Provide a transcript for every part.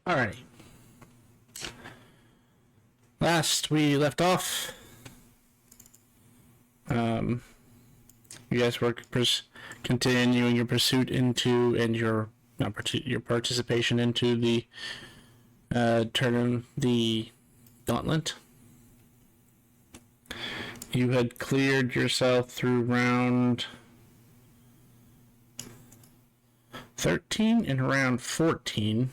Alrighty. Last we left off, you guys were continuing your pursuit into and your participation into the the Gauntlet. You had cleared yourself through round 13 and round 14,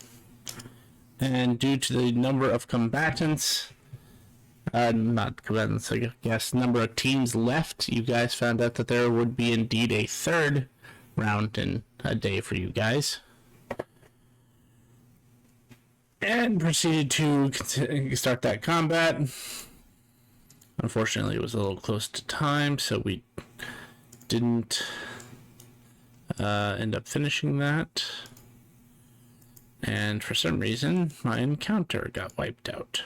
and due to the number of combatants, not combatants, I guess, number of teams left, you guys found out that there would be indeed a third round in a day for you guys. And proceeded to start that combat. Unfortunately, it was a little close to time, so we didn't end up finishing that. And for some reason, my encounter got wiped out.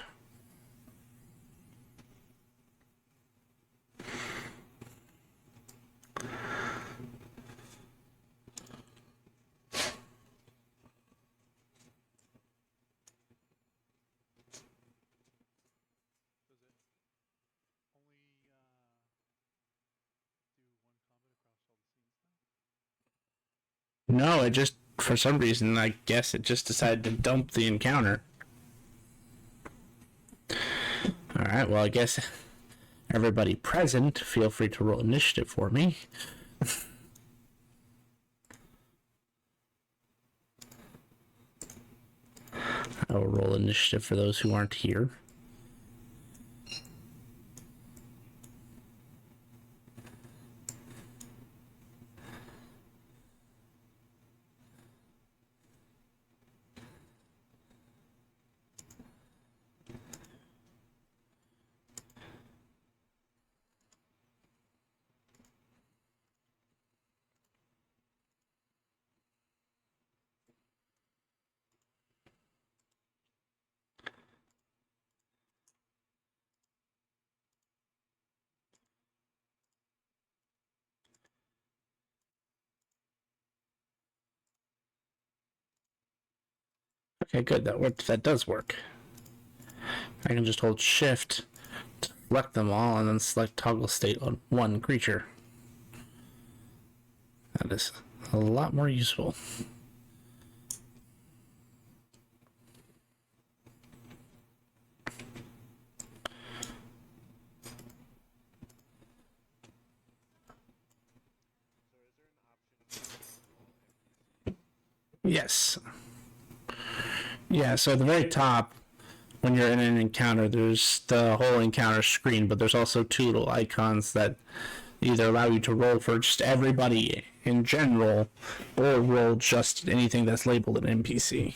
No, it just, for some reason, I guess it just decided to dump the encounter. Alright, well, I guess everybody present, feel free to roll initiative for me. I will roll initiative for those who aren't here. Okay, good. That does work. I can just hold shift to select them all and then select toggle state on one creature. That is a lot more useful. Yes. Yeah, so at the very top, when you're in an encounter, there's the whole encounter screen, but there's also two little icons that either allow you to roll for just everybody in general, or roll just anything that's labeled an NPC.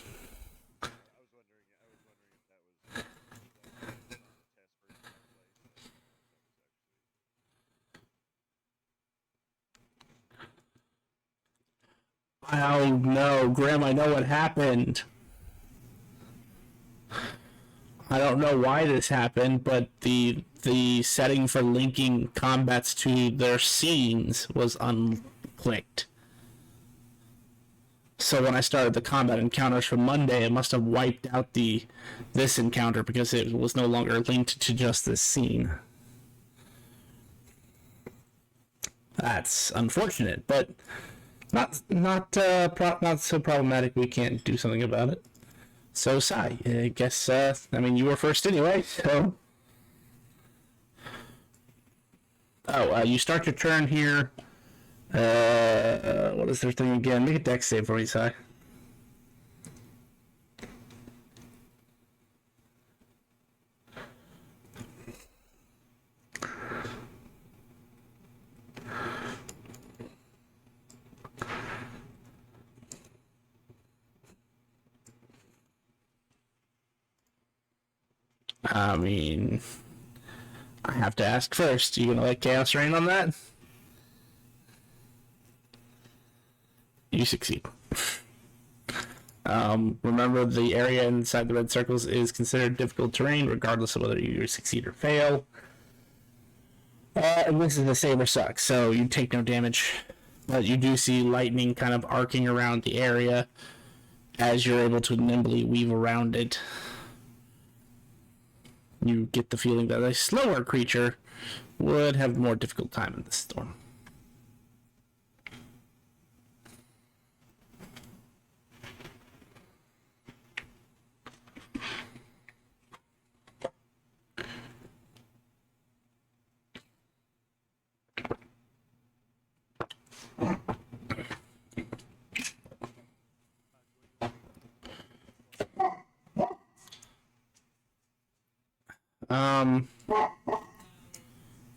Oh no, Graham, I know what happened. I don't know why this happened, but the setting for linking combats to their scenes was unclicked. So when I started the combat encounters for Monday, it must have wiped out this encounter because it was no longer linked to just this scene. That's unfortunate, but not so problematic. We can't do something about it. So, Sai, I guess, I mean, you were first anyway, so... Oh, you start your turn here. What is their thing again? Make a dex save for me, Sai. I mean, I have to ask first. You gonna let Chaos Rain on that? You succeed. Remember, the area inside the red circles is considered difficult terrain, regardless of whether you succeed or fail. And this is the Saber Suck, so you take no damage. But you do see lightning kind of arcing around the area, as you're able to nimbly weave around it, you get the feeling that a slower creature would have a more difficult time in this storm.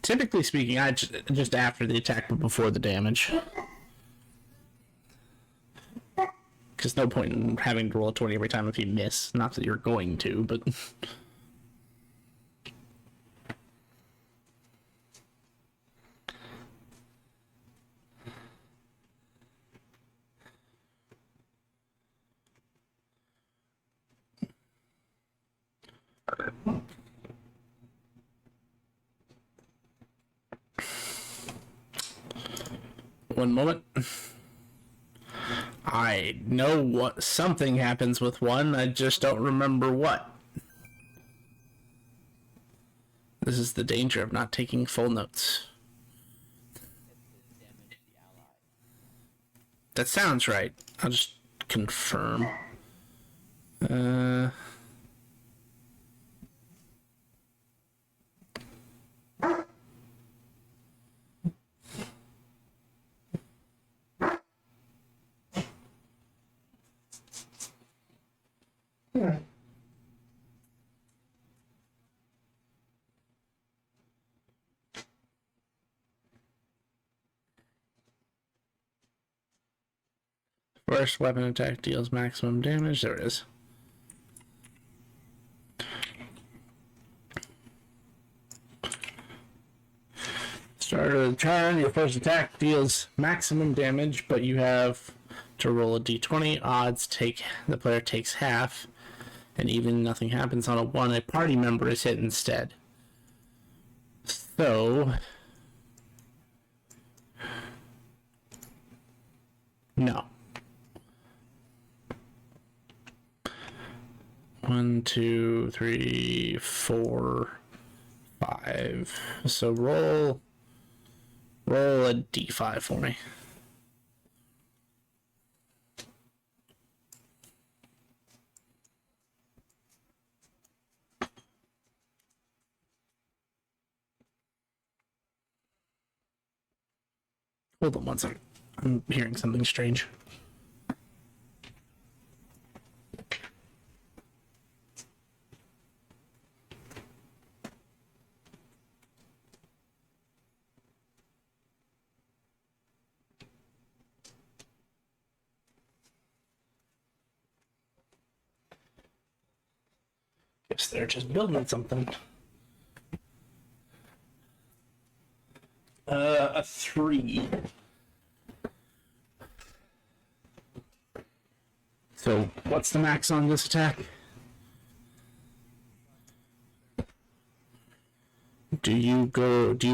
Typically speaking, I just after the attack but before the damage. Because no point in having to roll a 20 every time if you miss. Not that you're going to, but... One moment. I know what something happens with one, I just don't remember what. This is the danger of not taking full notes. That sounds right. I'll just confirm. First weapon attack deals maximum damage. There it is. Start of the turn, your first attack deals maximum damage, but you have to roll a d20. Odds take the player takes half, and even nothing happens on a 1, a party member is hit instead. So no. 1, 2, 3, 4, 5. So roll a d5 for me. Hold on one second. I'm hearing something strange. Guess they're just building something. A 3. So, what's the max on this attack? Do you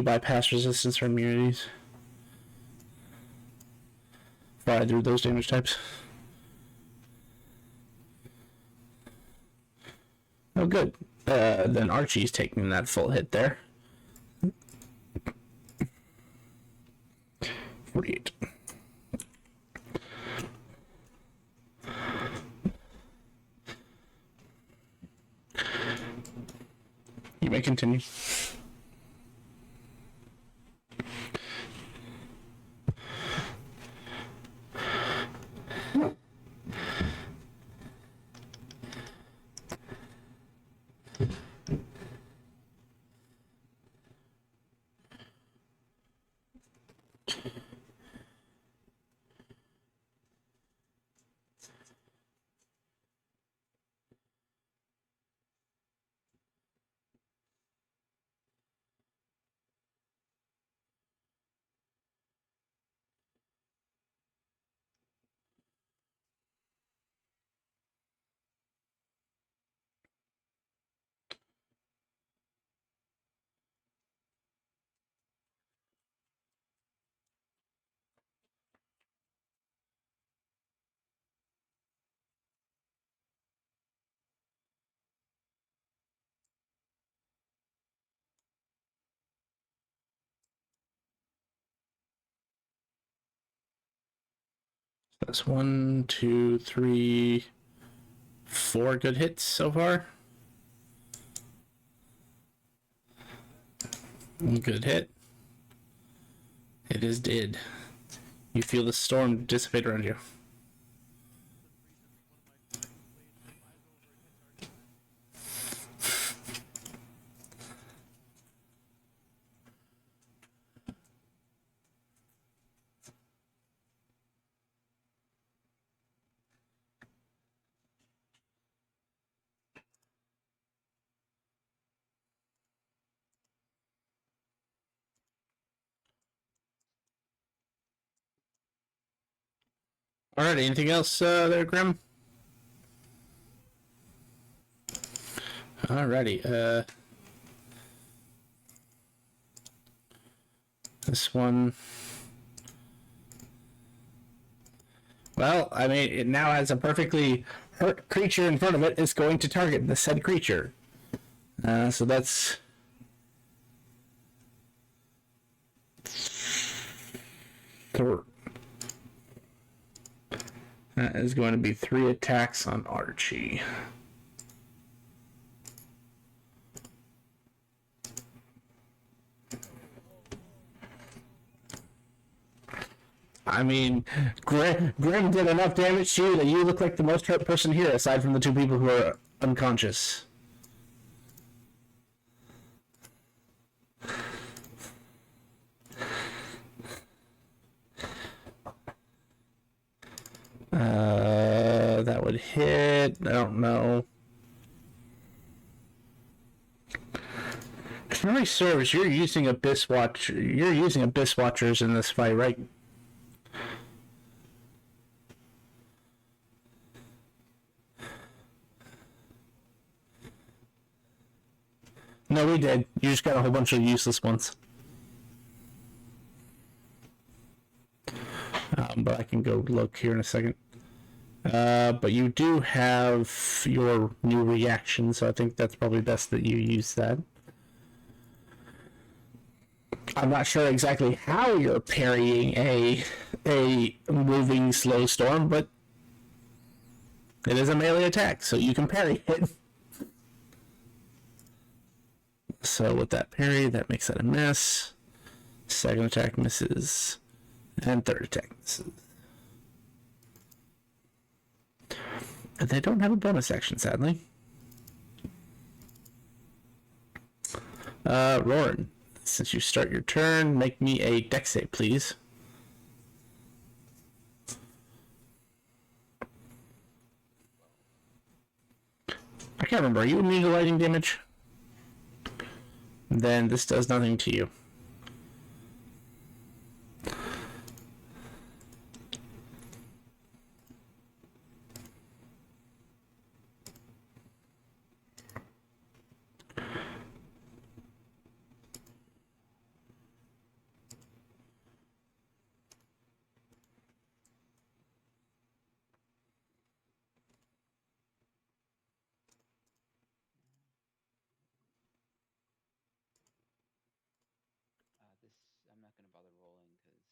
bypass resistance or immunities for either of those damage types? Oh, good. Then Archie's taking that full hit there. 48. You may continue. That's 1, 2, 3, 4 good hits so far. Good hit. It is dead. You feel the storm dissipate around you. Alright, anything else there, Grim? Alrighty, this one. Well, I mean, it now has a perfectly hurt creature in front of it. It's going to target the said creature. So that's... That is going to be 3 attacks on Archie. I mean, Grim did enough damage to you that you look like the most hurt person here, aside from the 2 people who are unconscious. That would hit. I don't know. If memory serves, you're using Abyss Watch. You're using Abyss Watchers in this fight, right? No, we did. You just got a whole bunch of useless ones. But I can go look here in a second. But you do have your new reaction, so I think that's probably best that you use that. I'm not sure exactly how you're parrying a moving slow storm, but it is a melee attack, so you can parry it. So with that parry, that makes that a miss. Second attack misses. And third attack misses. And they don't have a bonus action, sadly. Roran, since you start your turn, make me a dex save, please. I can't remember. Are you immune to lightning damage? Then this does nothing to you. I'm not going to bother rolling because it's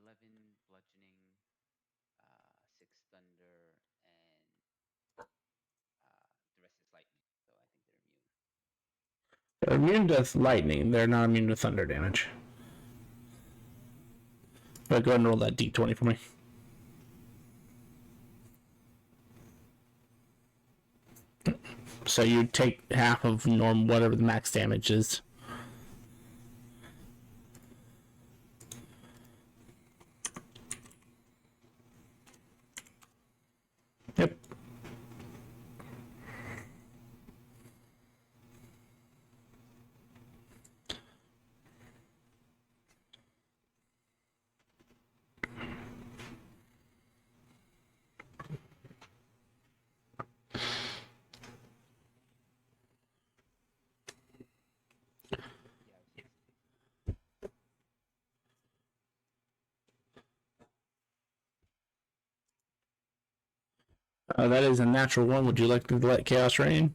11 bludgeoning, 6 thunder, and the rest is lightning. So I think they're immune. They're immune to lightning. They're not immune to thunder damage. But go ahead and roll that d20 for me. So you take half of norm whatever the max damage is. Yep. That is a natural one. Would you like to let Chaos Rain?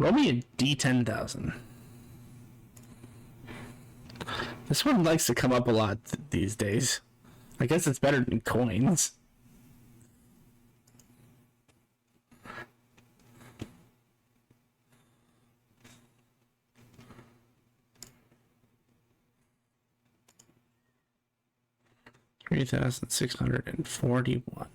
Roll me a D10,000. This one likes to come up a lot these days. I guess it's better than coins. $3,641.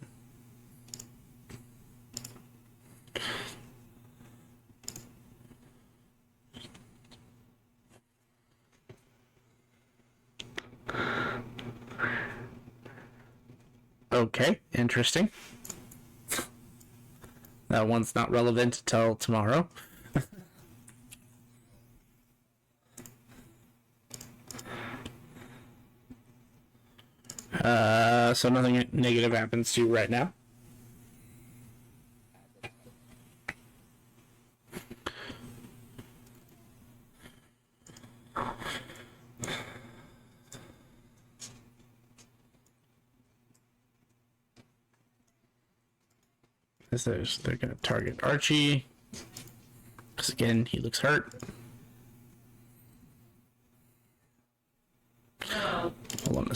Okay, interesting. That one's not relevant until tomorrow. So nothing negative happens to you right now. They're going to target Archie. Because again, he looks hurt. Hold on,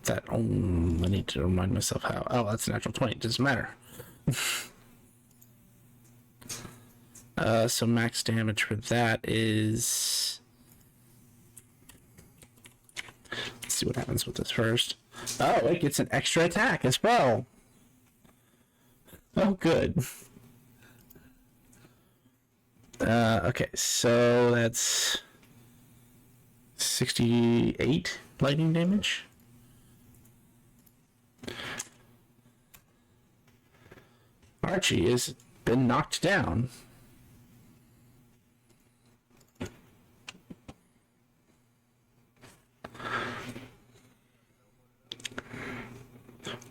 that. Oh, I need to remind myself how. Oh, that's a natural 20. It doesn't matter. So max damage for that is. Let's see what happens with this first. Oh, it gets an extra attack as well. Oh, good. Okay, so that's 68 lightning damage. Archie has been knocked down.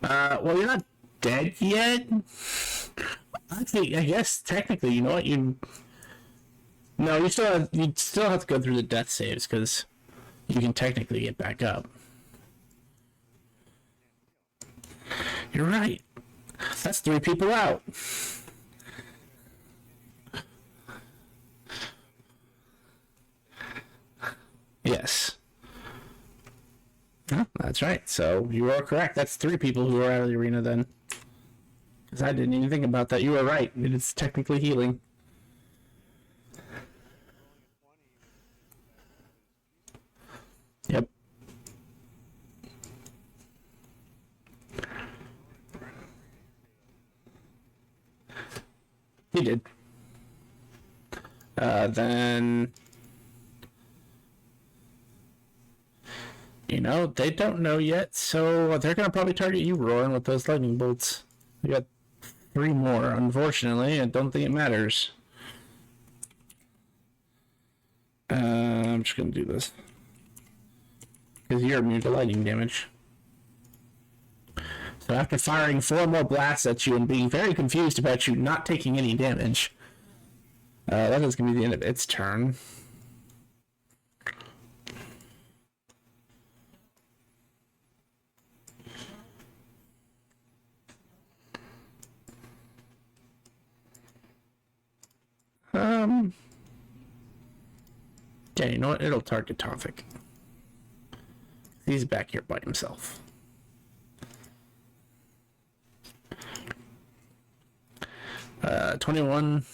Well, you're not dead yet. I guess technically, you know what? No, you still have to go through the death saves because you can technically get back up. You're right. That's 3 people out. Yes. Oh, that's right. So you are correct. That's 3 people who are out of the arena then. Because I didn't even think about that. You were right. It is technically healing. Yep. He did. Then... You know, they don't know yet, so they're going to probably target you, Roaring, with those lightning bolts. You got 3 more, unfortunately. I don't think it matters. I'm just going to do this. Because you're immune to lightning damage. So after firing 4 more blasts at you and being very confused about you not taking any damage, that is going to be the end of its turn. Yeah, you know what? It'll target Tofik. He's back here by himself. Uh, 21.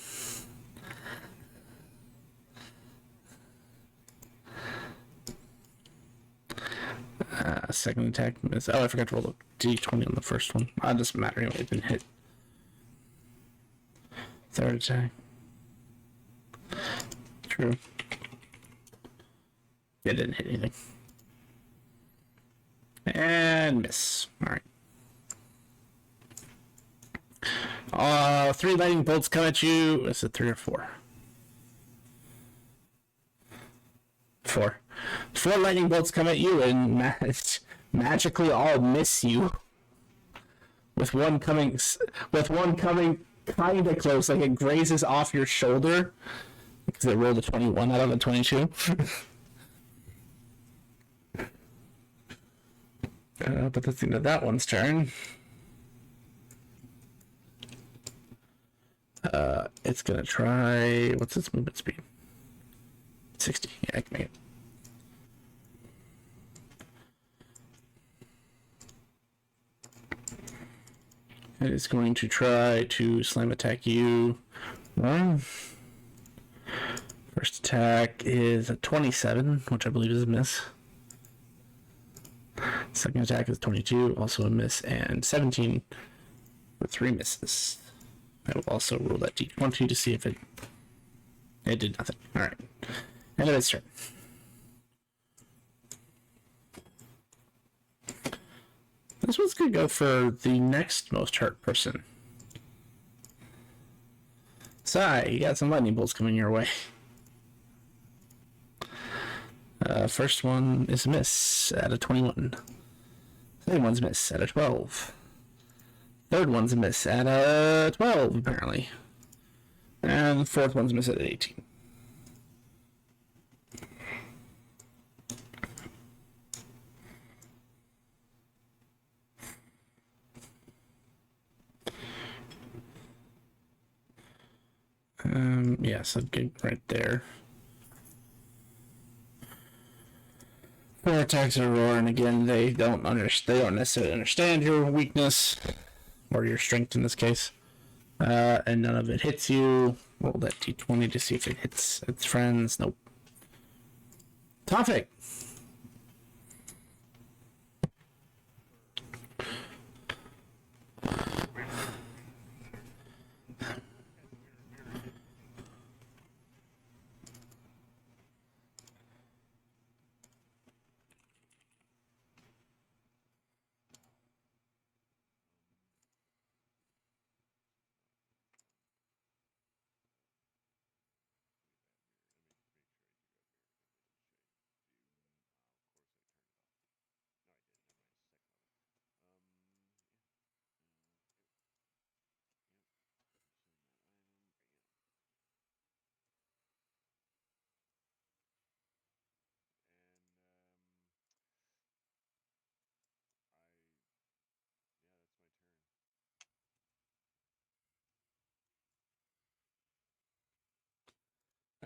Second attack miss. Oh, I forgot to roll a d20 on the first one. It doesn't matter anyway, it's been hit. Third attack. True. It didn't hit anything. And miss. Alright. 3 lightning bolts come at you. Is it 3 or 4? 4. 4 lightning bolts come at you and magically all miss you. With one coming kinda close, like it grazes off your shoulder. Because they rolled a 21 out of a 22. But that's the end of that one's turn. It's it's gonna try. What's its movement speed? 60. Yeah, I can make it. It is going to try to slam attack you. First attack is a 27, which I believe is a miss. Second attack is 22, also a miss, and 17 for 3 misses. I will also roll that d20 to see if it did nothing. All right, end of its turn. This one's gonna go for the next most hurt person. Sai, you got some lightning bolts coming your way. First one is a miss at a 21. Second one's a miss at a 12. Third one's a miss at a 12, apparently. And the fourth one's a miss at 18. Yeah, so good right there. 4 attacks at Aurora, and again, they don't necessarily understand your weakness or your strength in this case, and none of it hits you. Roll that d20 to see if it hits its friends. Nope. Topic.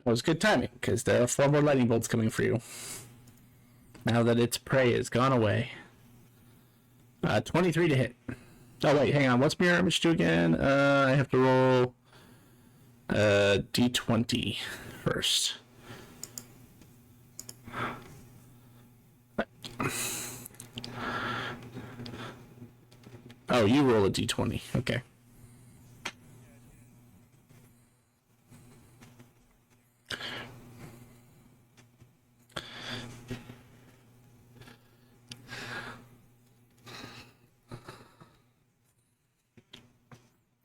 That was good timing, because there are 4 more lightning bolts coming for you. Now that its prey has gone away. 23 to hit. Oh, wait, hang on. What's mirror image do again? I have to roll d20 first. Oh, you roll a d20. Okay.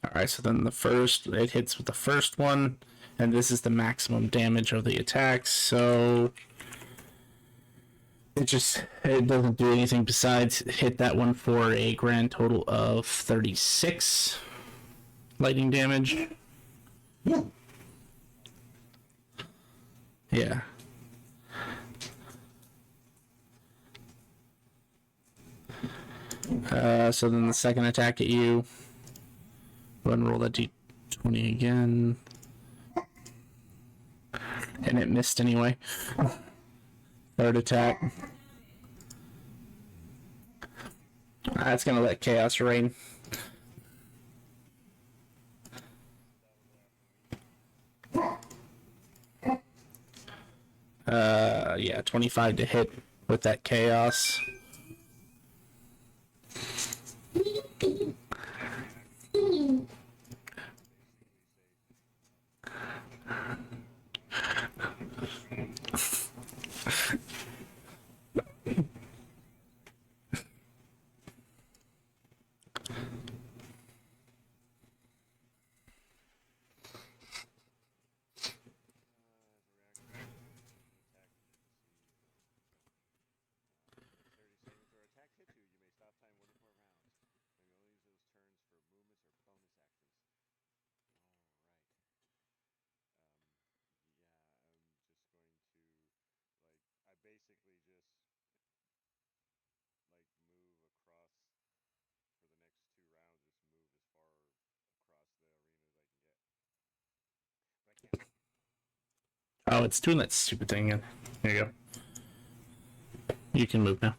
Alright, so then it hits with the first one, and this is the maximum damage of the attacks, so it doesn't do anything besides hit that one for a grand total of 36 lightning damage. Yeah. So then the second attack at you. Go ahead and roll that d20 again. And it missed anyway. Third attack. That's gonna let chaos reign. Yeah, 25 to hit with that chaos. Oh, it's doing that stupid thing again. There you go. You can move now.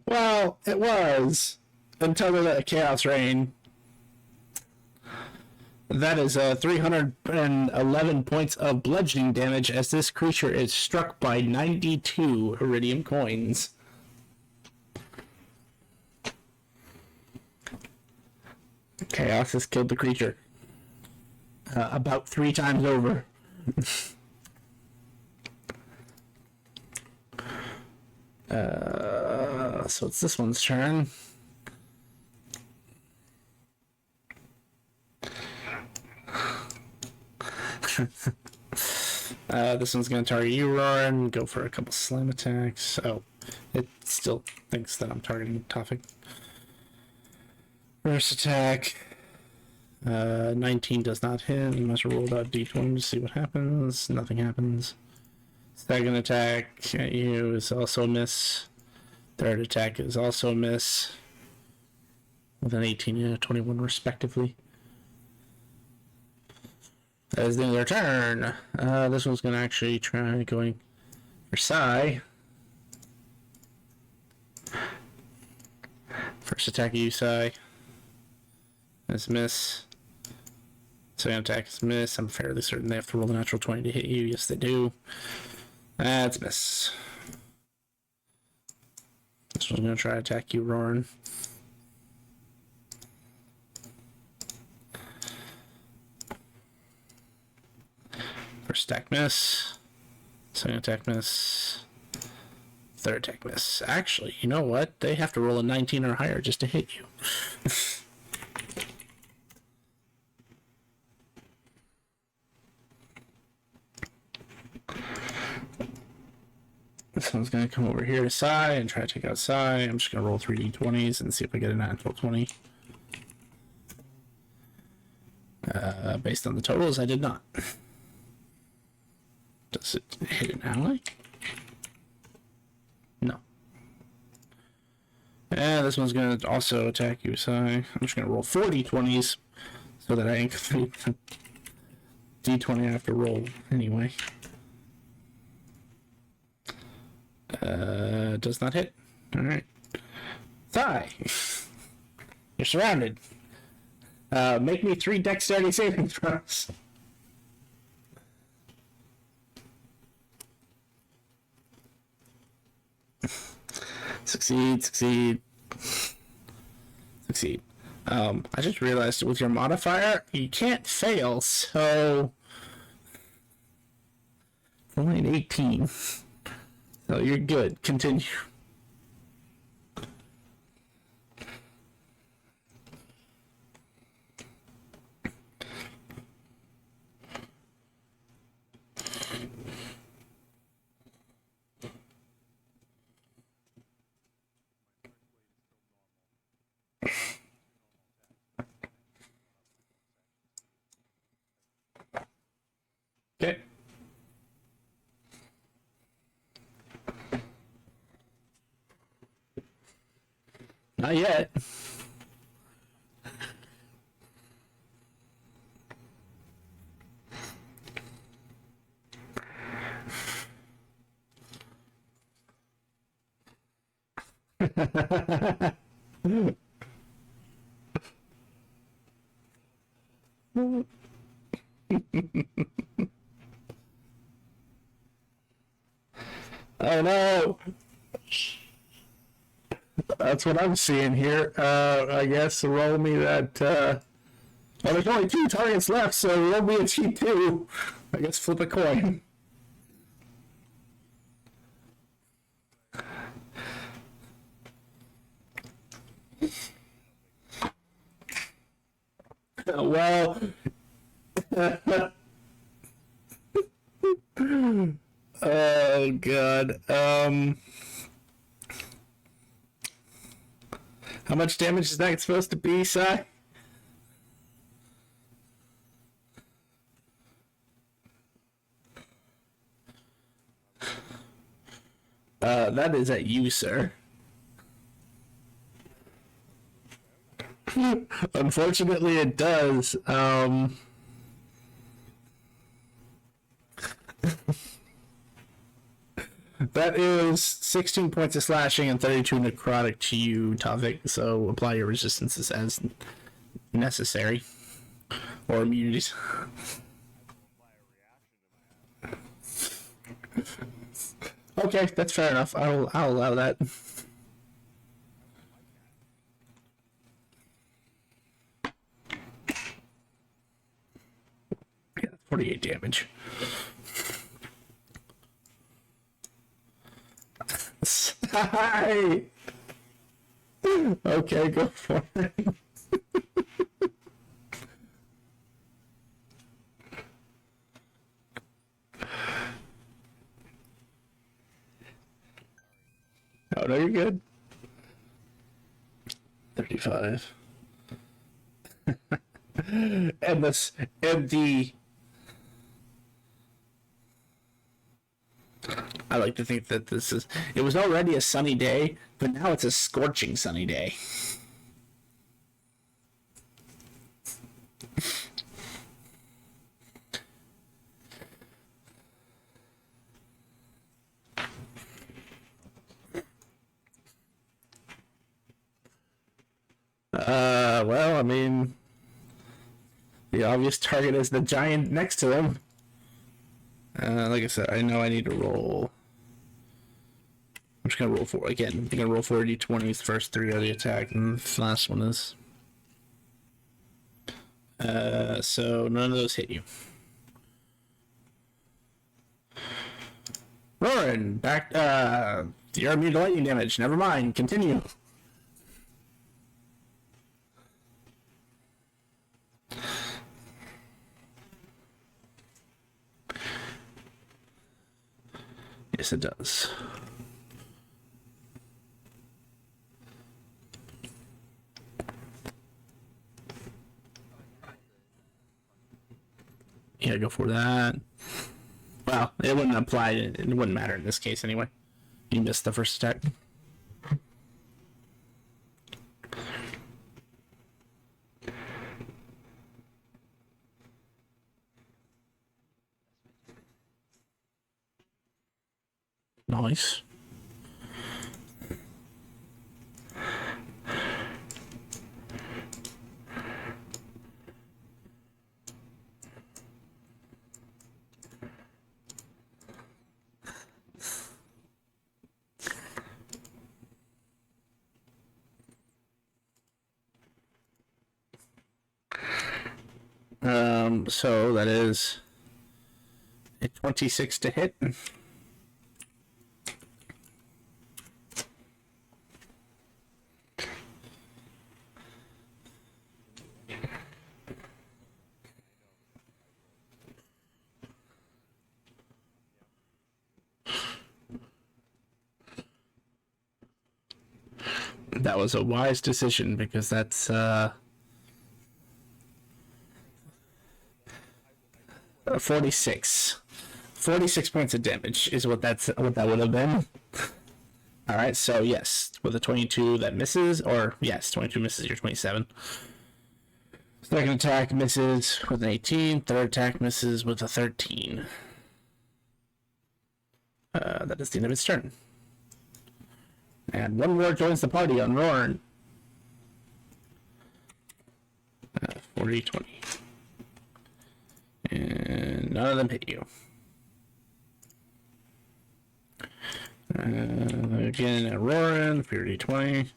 Well, it was until the Chaos Rain. That is 311 points of bludgeoning damage as this creature is struck by 92 iridium coins. Chaos has killed the creature about 3 times over. So it's this one's turn. This one's going to target you, Roran. Go for a couple slam attacks. Oh, it still thinks that I'm targeting Tofik. First attack. 19 does not hit. You must roll that d20 to see what happens. Nothing happens. Second attack at you is also a miss. Third attack is also a miss. With an 18 and a 21 respectively. That is the end of their turn. This one's going to actually try going for Psy. First attack at you, Psy. That's a miss. Second attack is a miss. I'm fairly certain they have to roll the natural 20 to hit you. Yes, they do. That's a miss. This one's going to try to attack you, Roran. First attack miss. Second attack miss. Third attack miss. Actually, you know what? They have to roll a 19 or higher just to hit you. This one's going to come over here to Psy and try to take out Psy. I'm just going to roll 3d20s and see if I get a natural 20. Based on the totals, I did not. Does it hit an ally? No. And this one's going to also attack you, Psy. I'm just going to roll 4 d20s so that I include d20 I have to roll anyway. Does not hit. Alright. Psy! You're surrounded. Make me 3 dexterity saving throws. Succeed, succeed. Succeed. I just realized with your modifier, you can't fail, so... Only an 18. So you're good. Continue. Okay. Not yet. Oh no! That's what I'm seeing here. I guess roll me that. Well, there's only 2 targets left, so roll me a G2. I guess flip a coin. Well. Oh god. How much damage is that supposed to be, Si? That is at you, sir. Unfortunately, it does. That is 16 points of slashing and 32 necrotic to you, Tavik. So apply your resistances as necessary. Or immunities. Okay, that's fair enough. I'll allow that. Yeah, 48 damage. Hi. Okay, go for it. Oh no, you're good. 35. And the I like to think that it was already a sunny day, but now it's a scorching sunny day. Well, I mean, the obvious target is the giant next to them. Like I said, I know I need to roll. I'm just gonna roll four again. I'm gonna roll 4 d20s. The first 3 are the attack, and the last one is. So none of those hit you. Roaring, back. You're immune to lightning damage. Never mind. Continue. Yes, it does. Yeah, go for that. Well, it wouldn't apply. It wouldn't matter in this case anyway. You missed the first attack. Nice. So that is a 26 to hit. That was a wise decision because that's 46. 46 points of damage is what that would have been. All right, so yes, with a 22 that misses, or yes, 22 misses. You're 27. Second attack misses with an 18. Third attack misses with a 13. That is the end of its turn. And one more joins the party on Rorn. 40, 20. And none of them hit you. Again at Roran, 30, 20.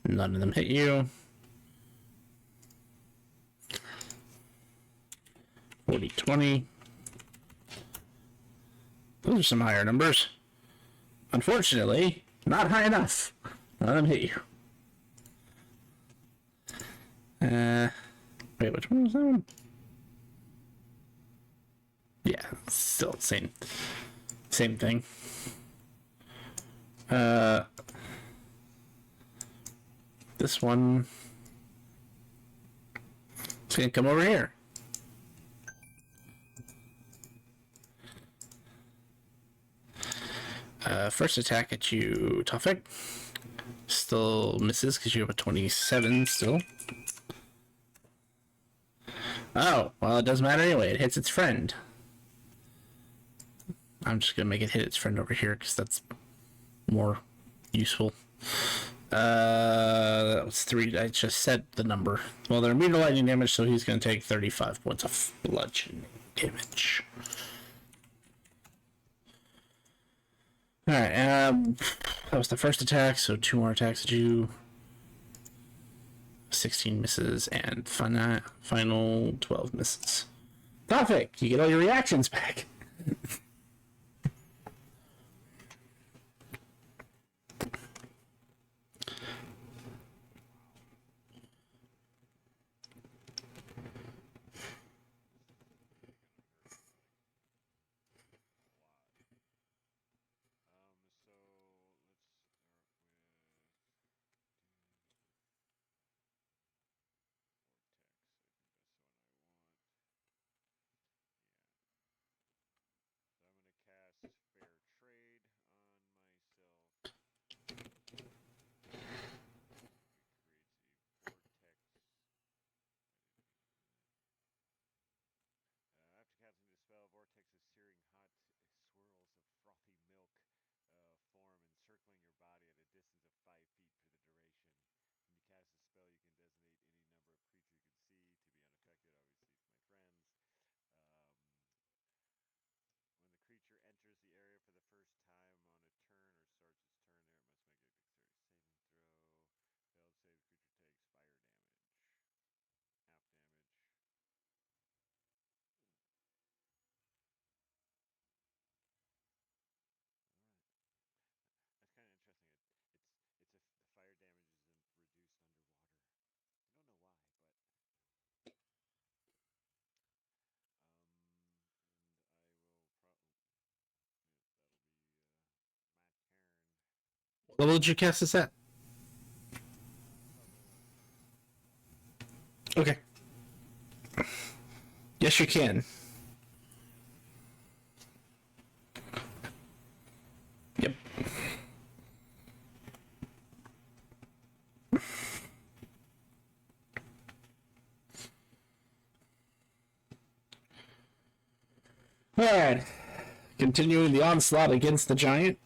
None of them hit you. 40, 20. Those are some higher numbers. Unfortunately, not high enough. None of them hit you. Wait, which one was that one? Yeah, still same thing. this one is going to come over here. First attack at you, Tofik. Still misses because you have a 27 still. Oh, well, it doesn't matter anyway. It hits its friend. I'm just going to make it hit its friend over here because that's more useful. That was 3. I just said the number. Well, they're immune to lightning damage, so he's going to take 35 points of bludgeoning damage. Alright, that was the first attack, so 2 more attacks at you. 16 misses, and final 12 misses. Perfect! You get all your reactions back! What level did you cast this at? Okay. Yes, you can. Yep. Alright. Continuing the onslaught against the giant.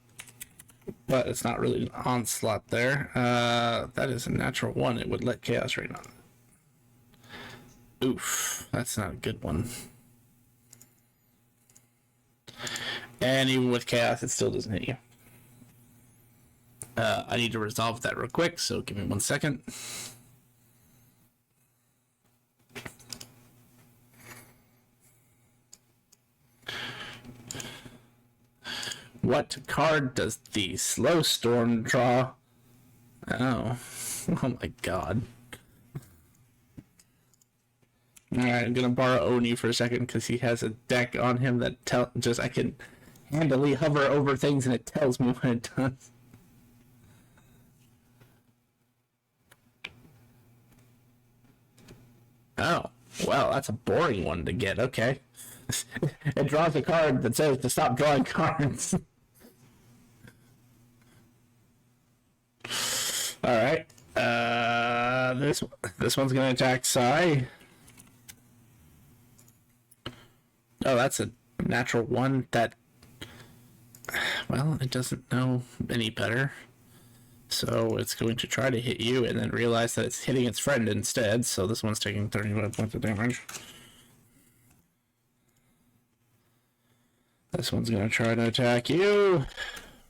But it's not really an onslaught there. That is a natural 1. It would let Chaos Rain on it. Oof. That's not a good one. And even with Chaos, it still doesn't hit you. I need to resolve that real quick, so give me 1 second. What card does the Slow Storm draw? Oh. Oh my god. Alright, I'm gonna borrow Oni for a second because he has a deck on him that I can handily hover over things and it tells me what it does. Oh, well, that's a boring one to get. Okay. It draws a card that says to stop drawing cards. Alright. This one's gonna attack Sai. Oh, that's a natural 1 that... Well, it doesn't know any better. So it's going to try to hit you and then realize that it's hitting its friend instead. So this one's taking 35 points of damage. This one's going to try to attack you.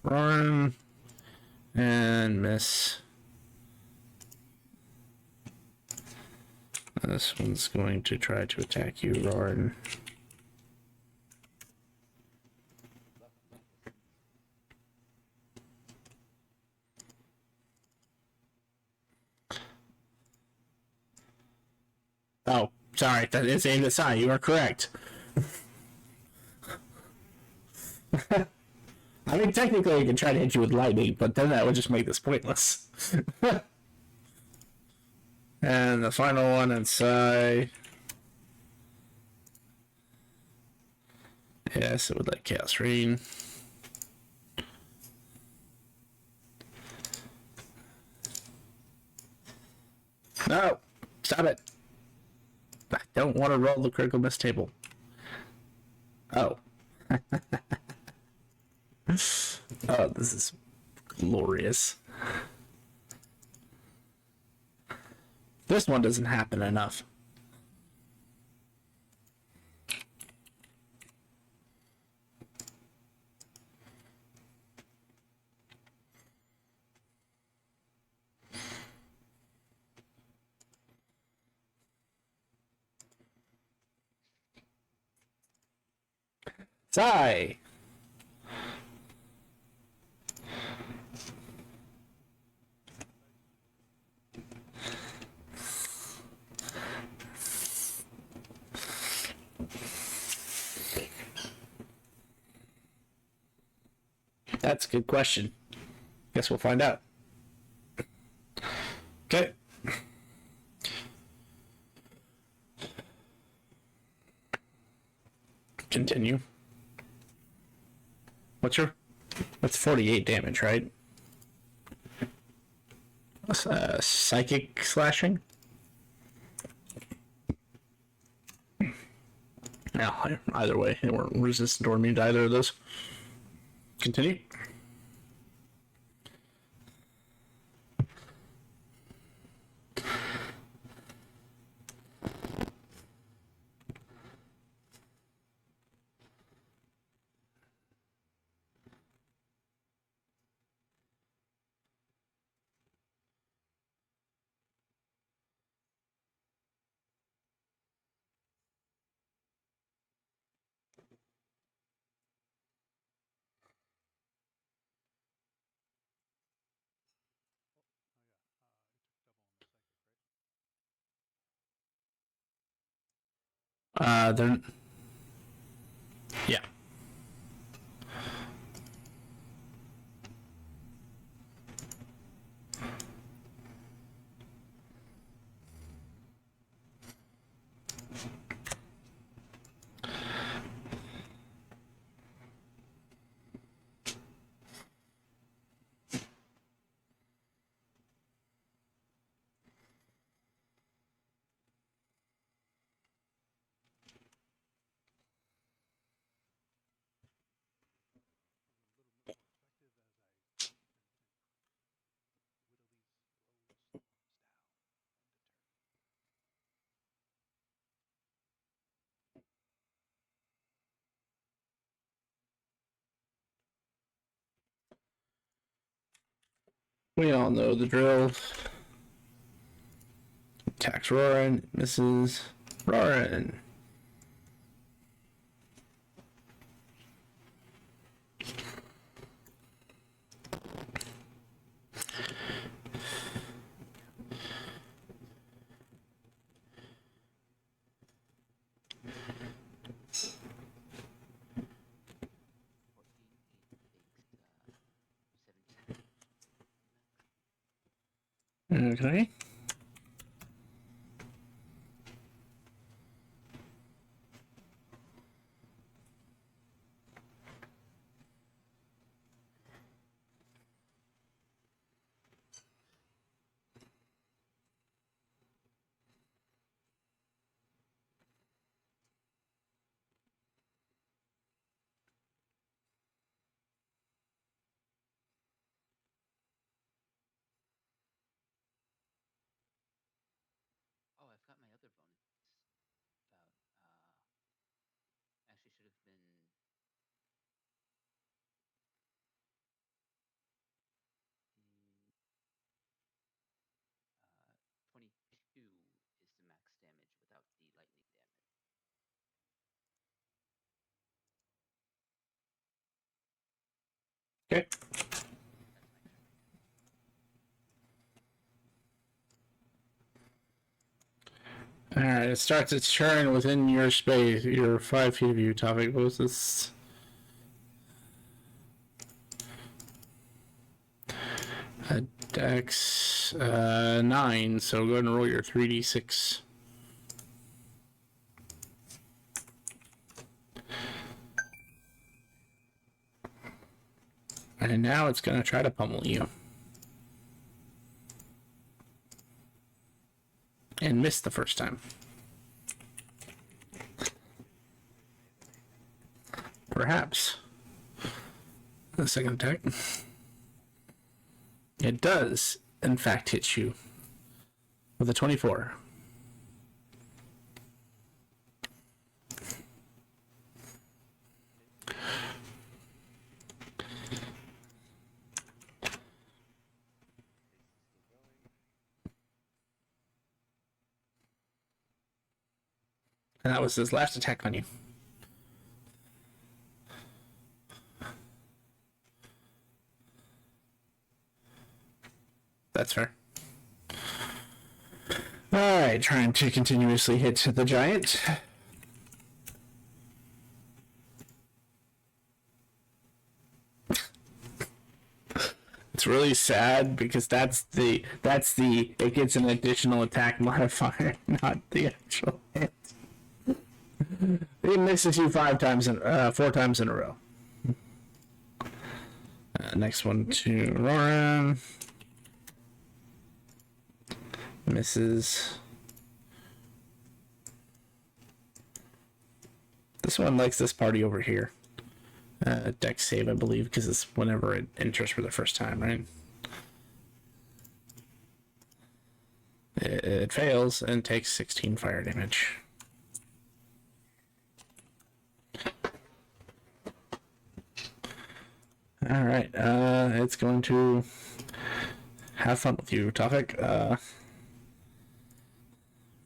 Run. And miss. This one's going to try to attack you, Roran. Oh, sorry, that is aimed at Sai. You are correct. I mean, technically, I could try to hit you with lightning, but then that would just make this pointless. And the final one inside. Yes, it would like Chaos Rain. No! Stop it! I don't want to roll the critical miss table. Oh. Oh, this is glorious. This one doesn't happen enough. Sigh! That's a good question. Guess we'll find out. Okay. Continue. That's 48 damage, right? Psychic slashing? Yeah, either way, they weren't resistant or immune to either of those. Continue. They're... Yeah. We all know the drill. Attacks Roarin, misses Roarin. Okay. Oh, I've got my other bonus about actually should have been 22 is the max damage without the lightning damage. Okay. That's my turn. Alright, it starts its turn within your space, your 5 feet of you. Topic was this. Dex 9, so go ahead and roll your 3d6. And now it's going to try to pummel you. And miss the first time. Perhaps. The second attack. It does, in fact, hit you with a 24. And that was his last attack on you. That's fair. Alright, trying to continuously hit the giant. It's really sad because that's the it gets an additional attack modifier, not the actual hit. It misses you 4 times in a row. Next one to Roran. Misses. This one likes this party over here. Dex save, I believe, because it's whenever it enters for the first time, right? It fails and takes 16 fire damage. Alright, it's going to have fun with you, Tofik.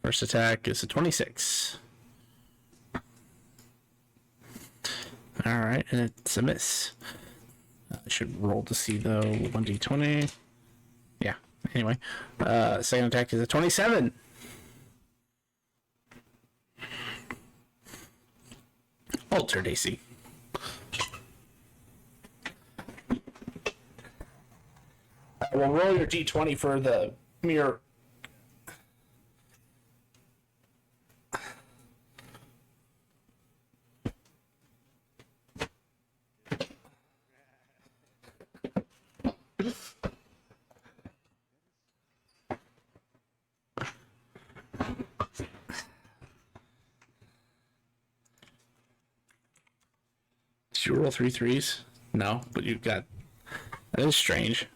First attack is a 26. Alright, and it's a miss. I should roll to see though. 1d20. Yeah, anyway. Second attack is a 27. Altered AC. We'll roll your d20 for the mirror. Did you roll 3 3s? No, but you've got... That is strange.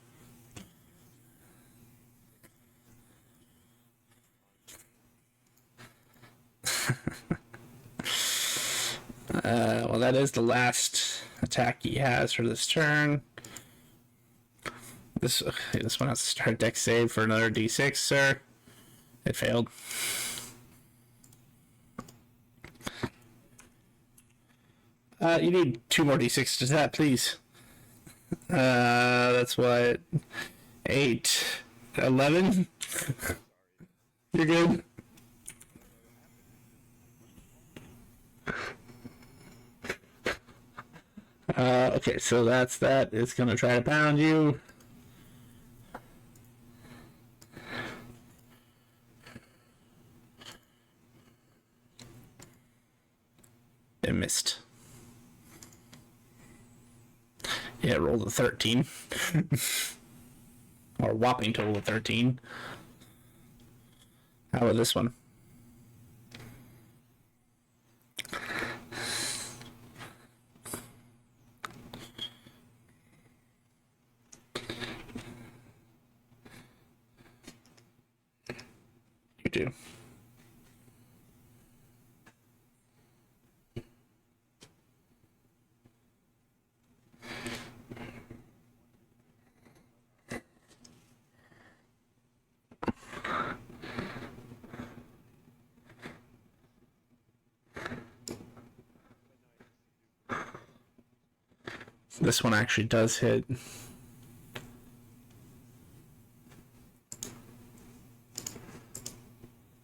Well, that is the last attack he has for this turn. This one has to start dex save for another d6, sir. It failed. You need 2 more d6 to that, please. That's what... 8. 11? You're good? Okay, so that's that. It's gonna try to pound you. It missed. Yeah, it rolled a 13. Or a whopping total of 13. How about this one? You do. This one actually does hit.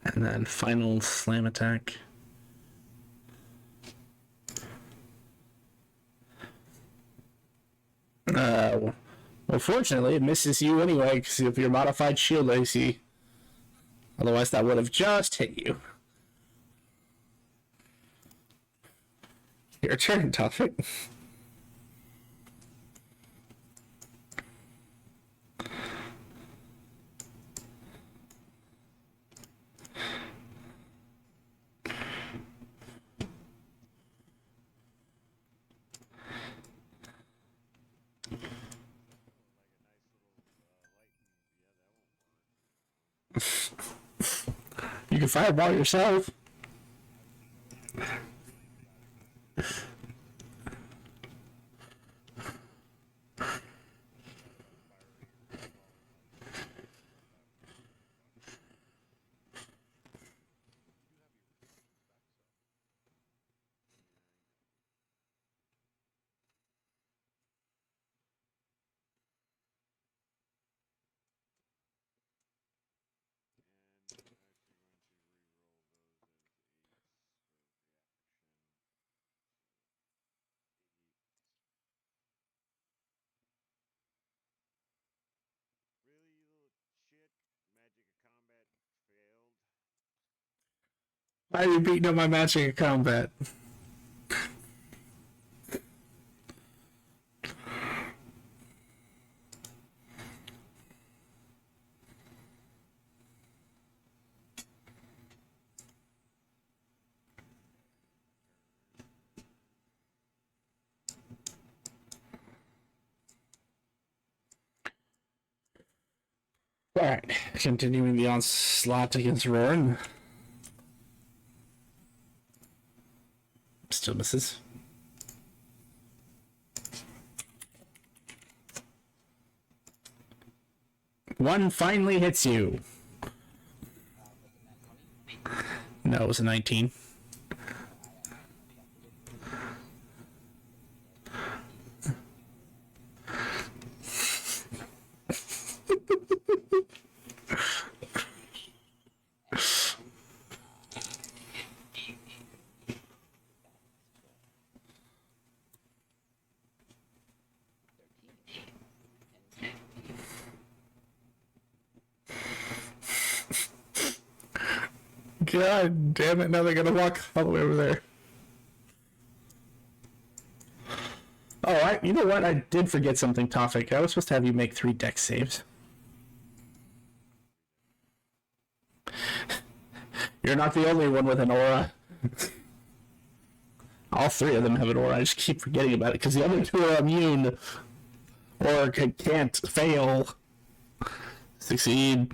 And then final slam attack. Well, fortunately, it misses you anyway because of your modified shield AC. Otherwise, that would have just hit you. Your turn, Topic. You can fireball yourself. Really, you little shit? Magic of Combat failed. Why are you beating up my Magic of Combat? Alright, continuing the onslaught against Roran. Still misses. One finally hits you. No, it was a 19. God damn it, now they're gonna walk all the way over there. Oh, you know what? I did forget something, Tofik. I was supposed to have you make 3 dex saves. You're not the only one with an aura. All 3 of them have an aura. I just keep forgetting about it because the other 2 are immune or can't fail. Succeed.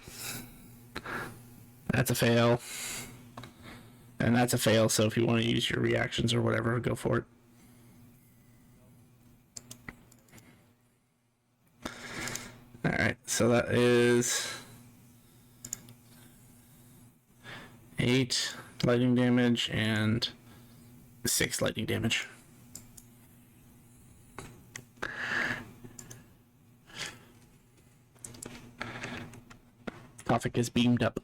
That's a fail. And that's a fail, so if you want to use your reactions or whatever, go for it. Alright, so that is 8 lightning damage and 6 lightning damage. Tofik is beamed up.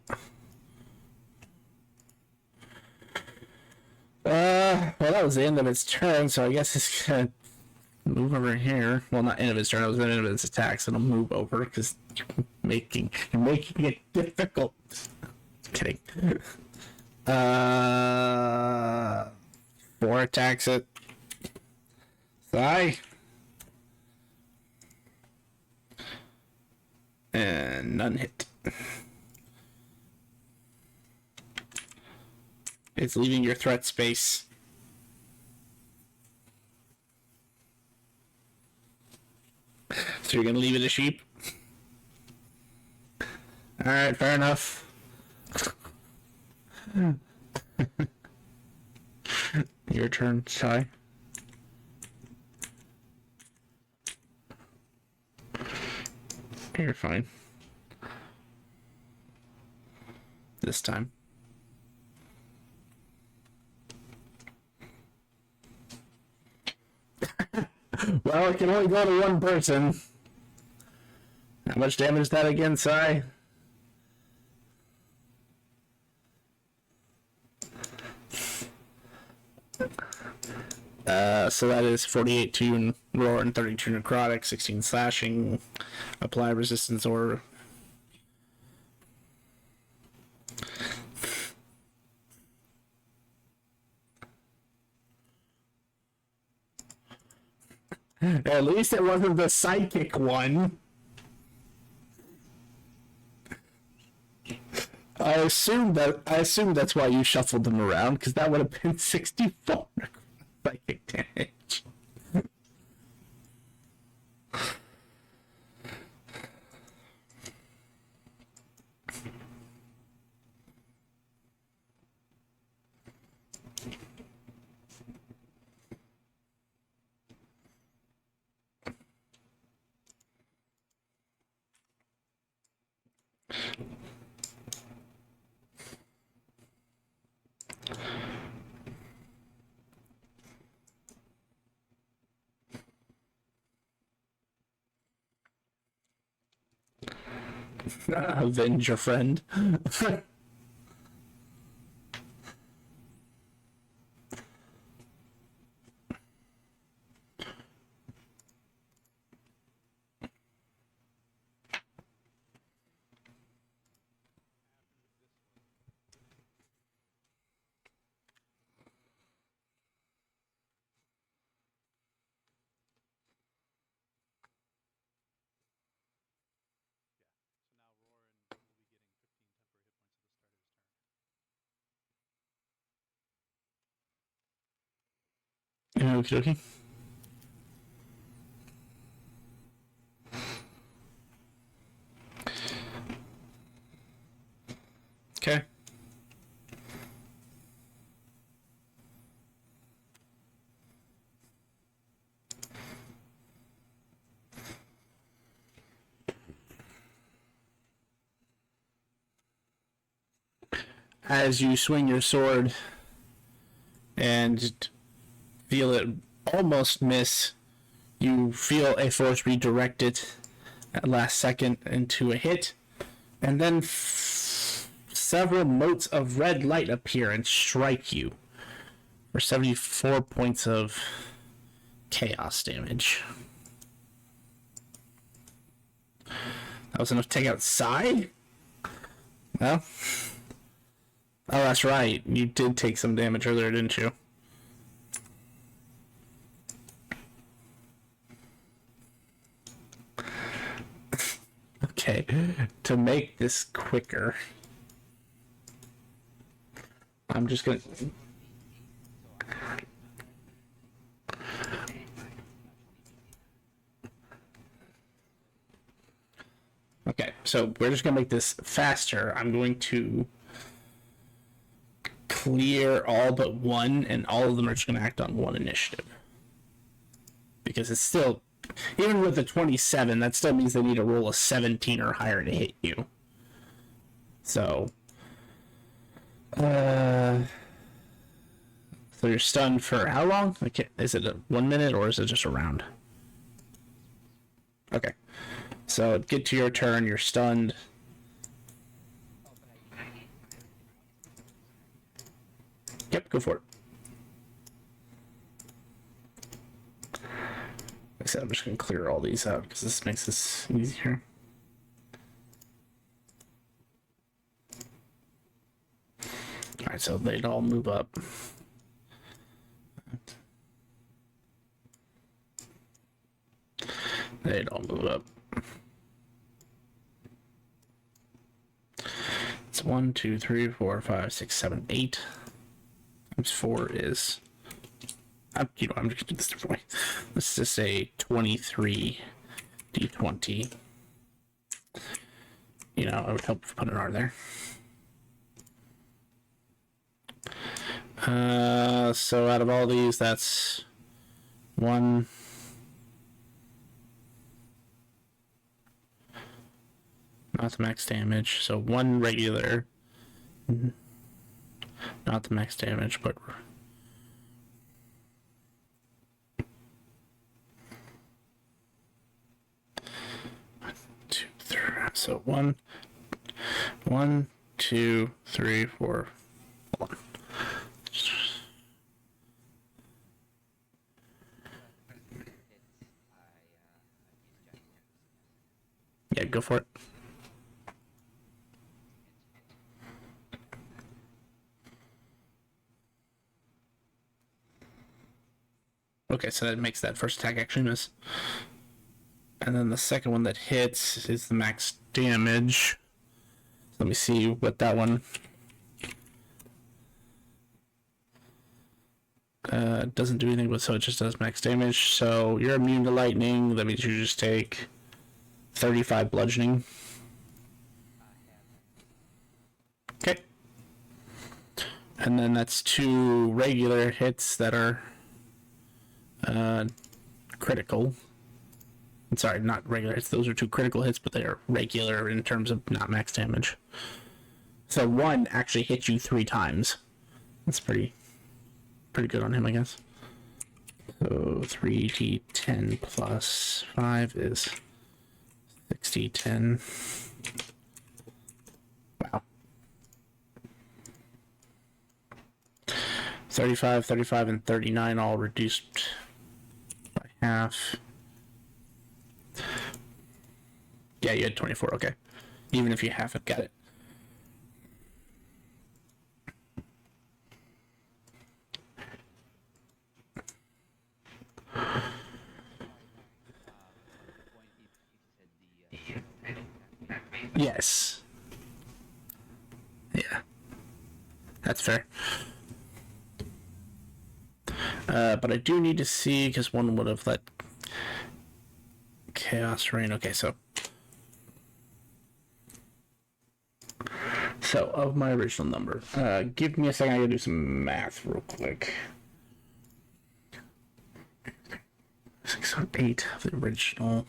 Well, that was the end of its turn, so I guess it's gonna move over here. Well, not end of its turn, it was the end of its attack, so it'll move over, because you're making it difficult. Kidding. 4 attacks it. Sigh. And none hit. It's leaving your threat space. So you're gonna leave it a sheep? Alright, fair enough. Your turn, Sai. You're fine. This time. Well, it can only go to one person. How much damage is that again, Sai? So that is 48 to Roar and 32 necrotic, 16 slashing, apply resistance or at least it wasn't the psychic one. I assume that's why you shuffled them around, because that would have been 64 psychic damage. Avenge your friend. Okie dokie. Okay. As you swing your sword and feel it almost miss, you feel a force redirect it at last second into a hit, and then several motes of red light appear and strike you for 74 points of chaos damage. That was enough to take out Psy? Well, oh, that's right. You did take some damage earlier, didn't you? Okay, to make this quicker, I'm just gonna... Okay, so we're just gonna make this faster. I'm going to clear all but one, and all of them are just gonna act on one initiative. Because it's still... Even with the 27, that still means they need to roll a 17 or higher to hit you. So... So you're stunned for how long? Okay, is it 1 minute or is it just a round? Okay. So get to your turn, you're stunned. Yep, go for it. Like I said, I'm just going to clear all these out because this makes this easier. Alright, so they'd all move up. They'd all move up. It's 1, 2, 3, 4, 5, 6, 7, 8. Times 4 is... I'm just gonna do this different way. Let's just say 23 d20. You know, it would help if I put an R there. So out of all these, that's 1. Not the max damage, so 1 regular. Not the max damage, but 1, 2, 3. So 1, 2, 3, 4. Hold on. go for it. Okay, so that makes that first attack actually miss. And then the second one that hits is the max damage. Let me see what that one... doesn't do anything, but so it just does max damage. So you're immune to lightning. That means you just take 35 bludgeoning. Okay. And then that's 2 regular hits that are critical. I'm sorry, not regular hits. Those are 2 critical hits, but they are regular in terms of not max damage. So 1 actually hits you 3 times. That's pretty good on him, I guess. So 3d10 plus 5 is 6d10. Wow. 35, 35, and 39 all reduced by half. Yeah, you had 24, okay. Even if you half it, got it. Yes. Yeah. That's fair. But I do need to see, because one would have let Chaos Rain. Okay, so of my original number, give me a second. I gotta do some math real quick. 608 of the original.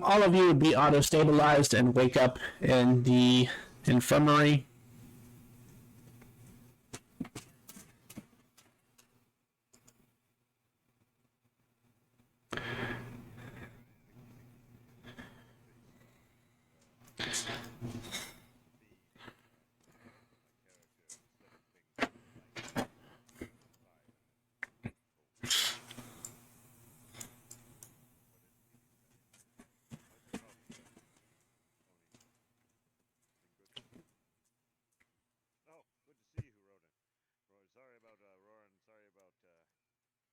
All of you would be auto-stabilized and wake up in the infirmary. Oh, good to see you, Ronan. Sorry about Roran. Sorry about losing that taste on you.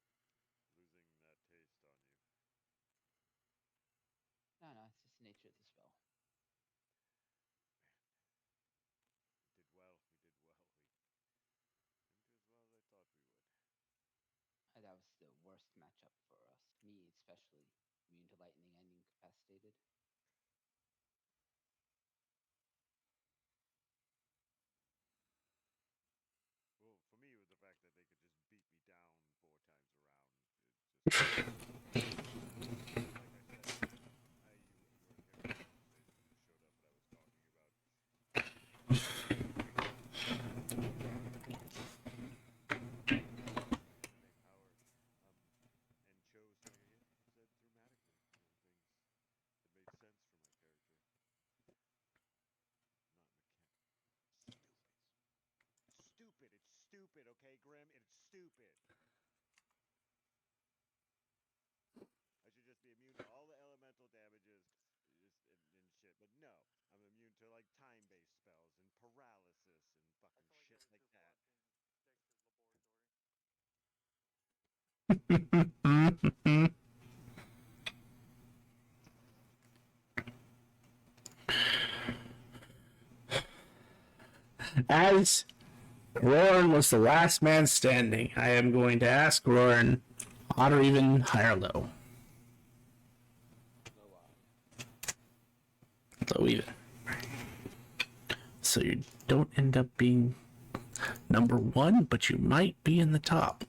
No, no, it's just the nature of the spell. We did well. We did well. We didn't do as well as I thought we would. That was the worst matchup for us. Me, especially. Immune to lightning and incapacitated. Well, for me, it was the fact that they could just beat me down 4 times around. It just, like I said, you weren't here for the conversation. You just showed up, but I was talking about innate power, and chose to, like I said, dramatically. Things that made sense for my character, not stupid. It's stupid, okay, Grim? It's stupid. I should just be immune to all the elemental damages and shit. But no, I'm immune to like time-based spells and paralysis and fucking shit like that. As Roran was the last man standing, I am going to ask Roran, odd or even, high or low? Low even. So you don't end up being number 1, but you might be in the top.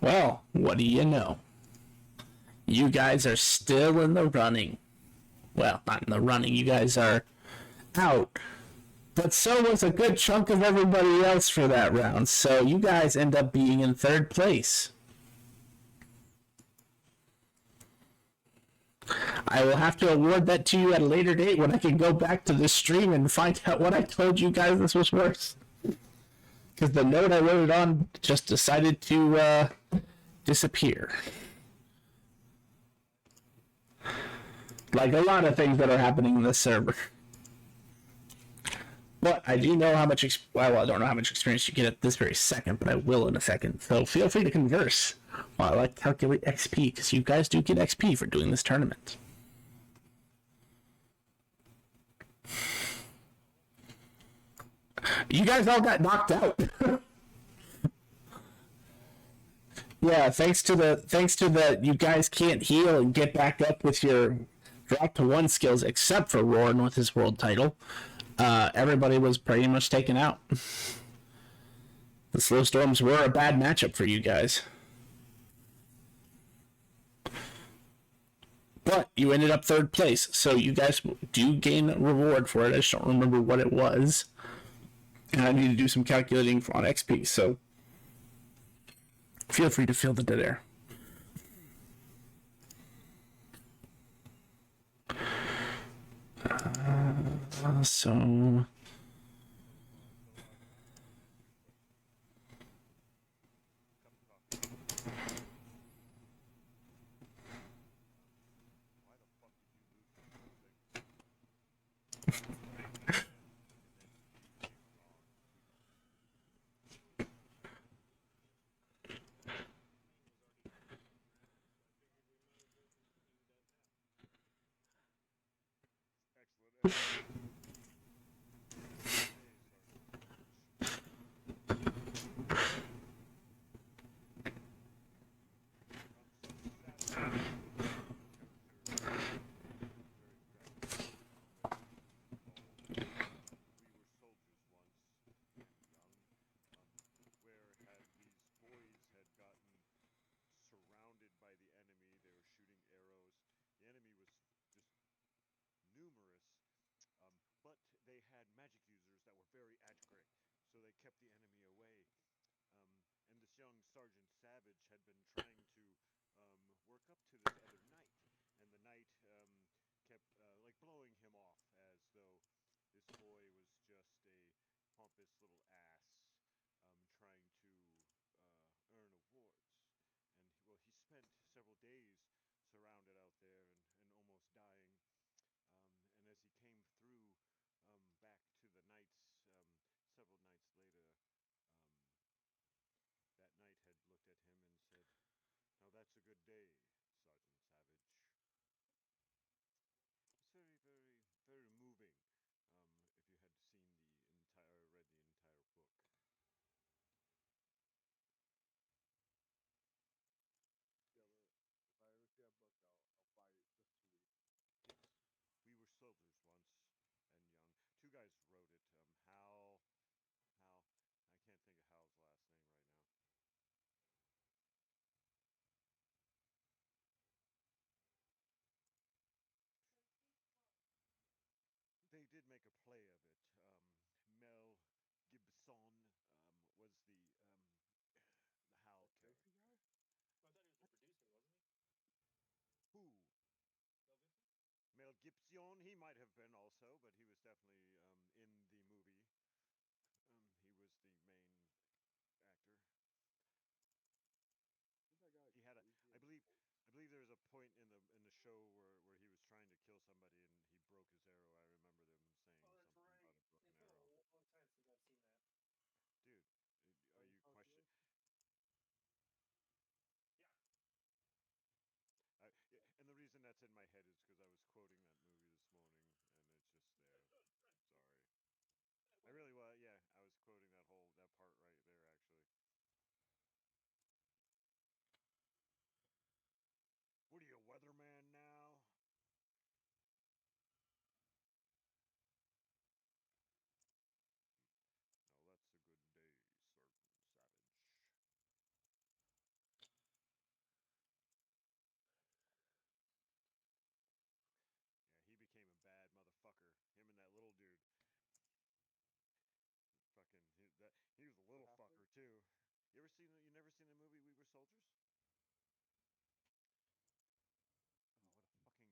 Well, what do you know? You guys are still in the running. well, not in the running. You guys are out. But so was a good chunk of everybody else for that round. So you guys end up being in third place. I will have to award that to you at a later date when I can go back to the stream and find out what I told you guys this was worth. Because the note I wrote it on just decided to disappear. Like a lot of things that are happening in this server. But I do know how much, well, I don't know how much experience you get at this very second, but I will in a second. So feel free to converse while I calculate XP, because you guys do get XP for doing this tournament. You guys all got knocked out. Yeah, thanks to the you guys can't heal and get back up with your drop to 1 skills, except for Roran with his world title. Everybody was pretty much taken out. The slow storms were a bad matchup for you guys. But you ended up third place, so you guys do gain a reward for it. I just don't remember what it was. And I need to do some calculating on XP, so feel free to fill the dead air. So Excellent. You never seen the movie We Were Soldiers?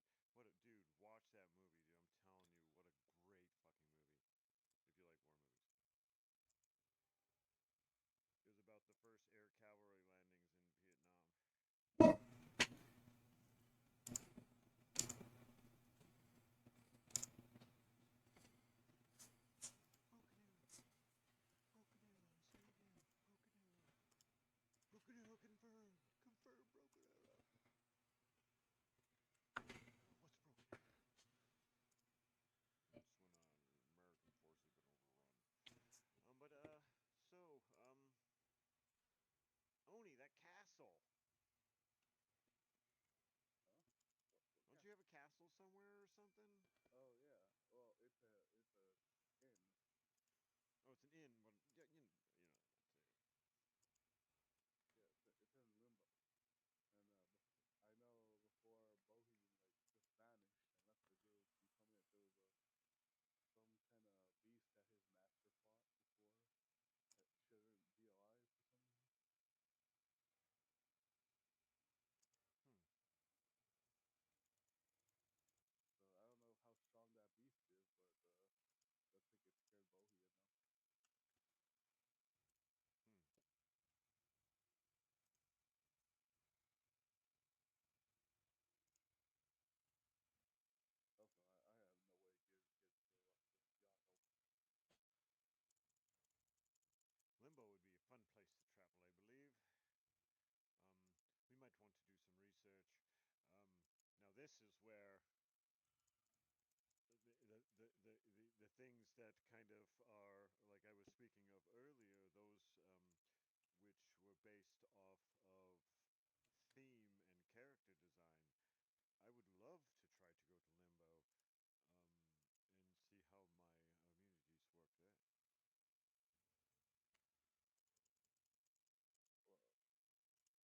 Oh, what a fucking what a dude! Watch that movie, dude. I'm telling you, what a great fucking movie. If you like war movies, it was about the first air cavalry landings in Vietnam. Broken arrow, broken arrow. Say it again, broken arrow, broken arrow confirmed, confirmed broken arrow. What's broken arrow? That's when American forces have been overrun. But so Oni, that castle. Huh? What Don't you castle? have a castle somewhere or something? Oh yeah. Well, it's a inn. Oh, it's an inn. Well, yeah, you know that's it. Yeah, it's in limbo. And I know before Bohi like just vanished and left the group, he told me that there was a some kind of beast that his master fought before that shouldn't be alive for some reason. Hmm. So I don't know how strong that beast is, but I think it scared Bohi enough. Hmm. Also, I have no way of getting kids to y'all help. Limbo would be a fun place to travel, I believe. We might want to do some research. Now, this is where the things that kind of are like I was speaking of earlier, those which were based off of theme and character design. I would love to try to go to Limbo um, and see how my immunities work there.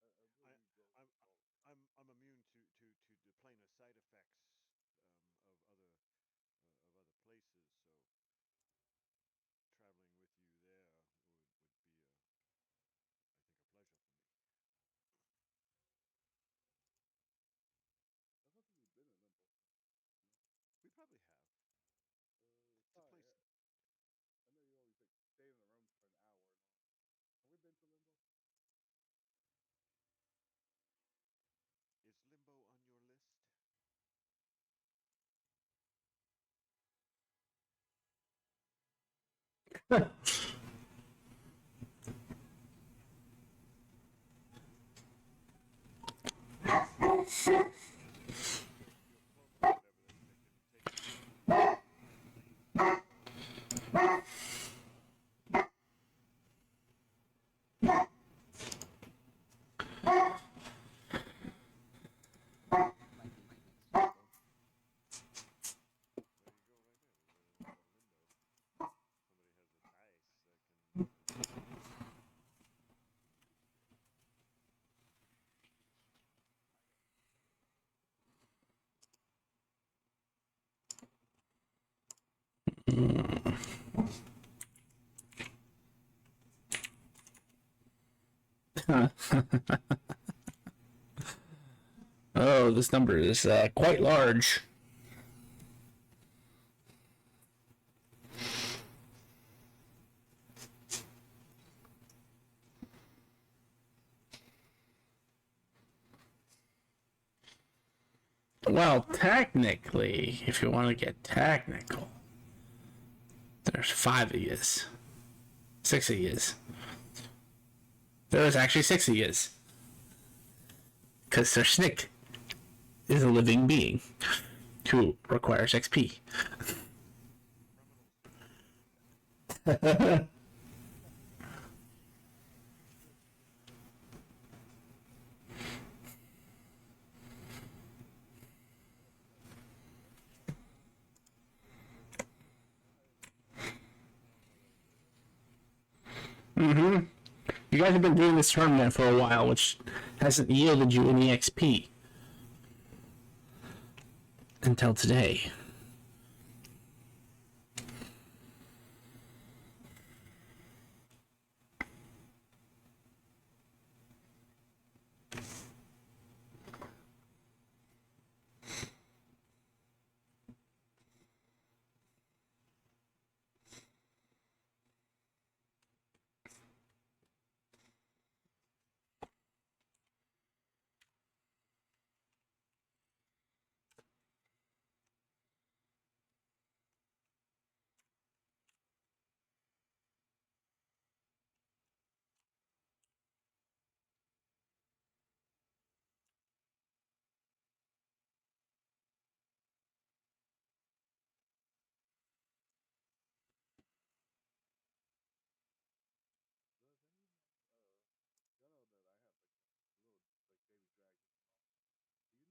Well, I I, believe you go I'm all the time. I'm immune to the plainer side effects of other places. So traveling with you there would be I think a pleasure for me. I don't think we've been in limbo. You know, We probably have. It's a probably. place. I know you always like stay in the rooms for an hour and all. Have we been to limbo? Is Limbo on your list? Maybe with your cloak or whatever that can take you to the planes and stuff. Might be next limbo. There you go, right there. There's another Limbo. Somebody has a dice that can teleport you. Oh, this number is quite large. Well, technically, if you want to get technical, there's 5 of yous. 6 of yous. There is actually 6 of yous. Because Sir Snick is a living being who requires XP. Criminals. You guys have been doing this tournament for a while, which hasn't yielded you any XP until today.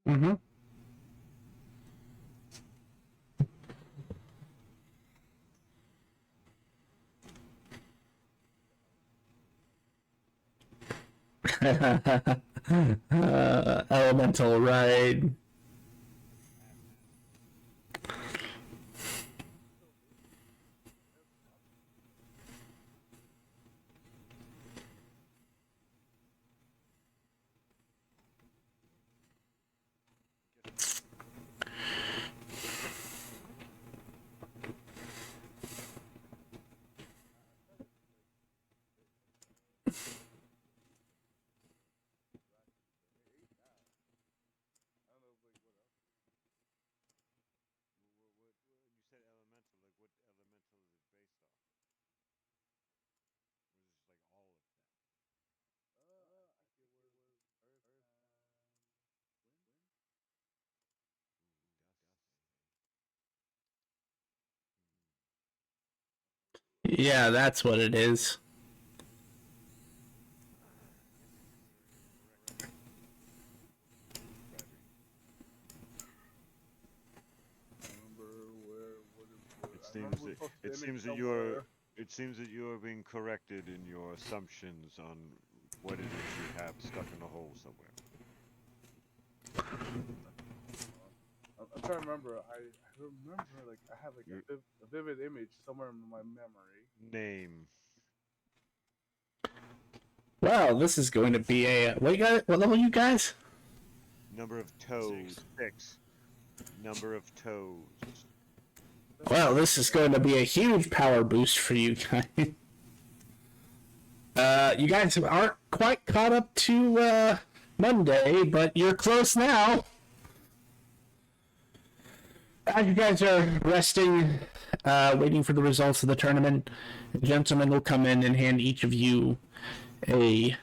Mm-hmm. Elemental, right? I don't know, like what else. When you said elemental, like what elemental is it based off? Or is it just like all of them? I think it was Earth and Wind. Ooh, dust, Yeah, that's what it is. I think you're incorrect in what you're describing. I remember where what it was. It I remember seems we that posted the it image seems that you're somewhere. it seems that you are being corrected in your assumptions on what it is you have stuck in a hole somewhere. I'm trying to remember. I remember like I have like Your a vivid image somewhere in my memory. name, Well, this is going to be a what you guys? What level you guys? number of toes, 6. Number of toes. Well, this is going to be a huge power boost for you guys. You guys aren't quite caught up to Monday, but you're close now. As you guys are resting, waiting for the results of the tournament, a gentleman will come in and hand each of you a.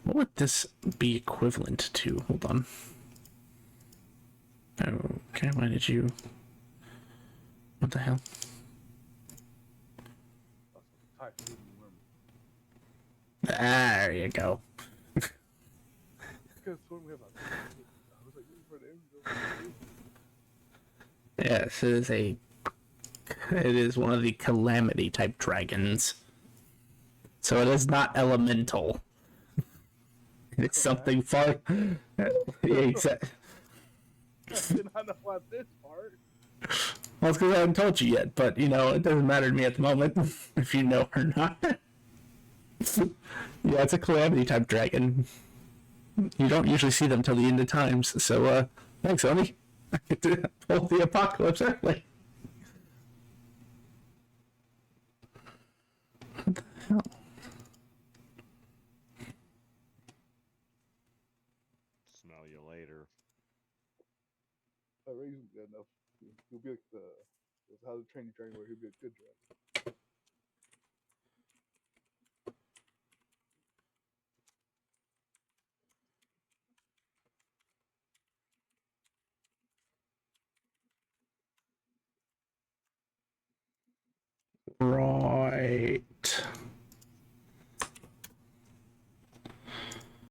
What would this be equivalent to? Hold on. Okay, why did you. What the hell? Also, typhoon limb. There you go. Because when we have I was like looking for the image. Yes, it is a. It is one of the calamity type dragons. So it is not elemental. It's something far. Yeah, exactly. I did not know about this part. Well, it's because I haven't told you yet, but you know, it doesn't matter to me at the moment if you know or not. Yeah, it's a calamity type dragon. You don't usually see them till the end of times, so thanks, Oni. I get to hold the apocalypse early. What the hell? Smell you later. That raisins good enough. He'll be like the how to train your dragon where he'll be a good dragon. Right.